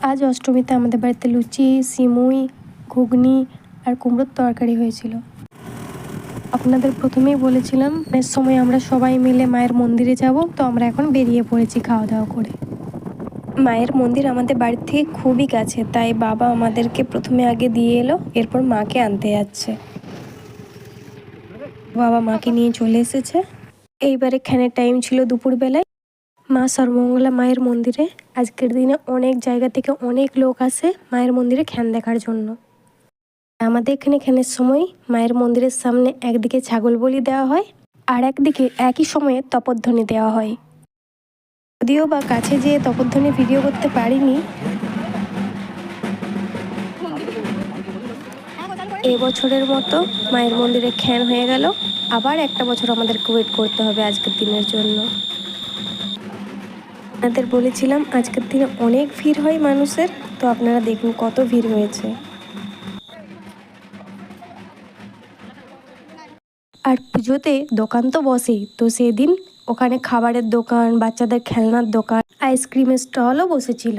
আজ অষ্টমীতে আমাদের বাড়িতে লুচি, সিমুই, ঘুগনি আর কুমড়োর তরকারি হয়েছিল। আপনাদের প্রথমেই বলেছিলাম এর সময় আমরা সবাই মিলে মায়ের মন্দিরে যাব, তো আমরা এখন বেরিয়ে পড়েছি খাওয়া দাওয়া করে। মায়ের মন্দির আমাদের বাড়ির থেকে খুবই কাছে, তাই বাবা আমাদেরকে প্রথমে আগে দিয়ে এলো, এরপর মাকে আনতে যাচ্ছে। বাবা মাকে নিয়ে চলে এসেছে। এইবারে খ্যানের টাইম ছিল দুপুরবেলায়। মা সর্বমঙ্গলা মায়ের মন্দিরে আজকের দিনে অনেক জায়গা থেকে অনেক লোক আসে মায়ের মন্দিরে খ্যান দেখার জন্য। আমাদের এখানে খ্যানের সময় মায়ের মন্দিরের সামনে একদিকে ছাগল বলি দেওয়া হয়, আর একদিকে একই সময়ে তপধ্বনি দেওয়া হয়। যদিও বা কাছে যেয়ে তপধ্বনি ভিডিও করতে পারিনি। এবছরের মতো মায়ের মন্দিরে খ্যান হয়ে গেল, আবার একটা বছর আমাদেরকে ওয়েট করতে হবে আজকের দিনের জন্য। আপনাদের বলেছিলাম আজকের দিনে অনেক ভিড় হয় মানুষের, তো আপনারা দেখুন কত ভিড় হয়েছে। আর পুজোতে দোকান তো বসেই, তো সেদিন ওখানে খাবারের দোকান, বাচ্চাদের খেলনার দোকান, আইসক্রিমের স্টলও বসেছিল।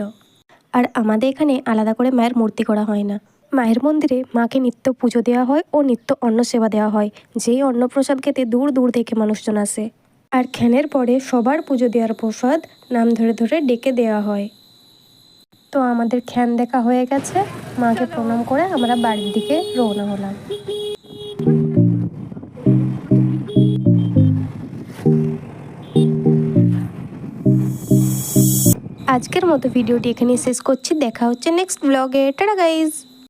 আর আমাদের এখানে আলাদা করে মায়ের মূর্তি করা হয় না। মায়ের মন্দিরে মাকে নিত্য পুজো দেওয়া হয় ও নিত্য অন্ন সেবা দেওয়া হয়, যেই অন্নপ্রসাদ খেতে দূর দূর থেকে মানুষজন আসে। আর খ্যানের পরে সবার পুজো দেওয়ার প্রসাদ নাম ধরে ধরে ডেকে দেওয়া হয়। তো আমাদের খ্যান দেখা হয়ে গেছে, মাকে প্রণাম করে আমরা বাড়ির দিকে রওনা হলাম। আজকের মতো ভিডিওটি এখানেই শেষ করছি। দেখা হচ্ছে নেক্সট ব্লগে। Tata guys.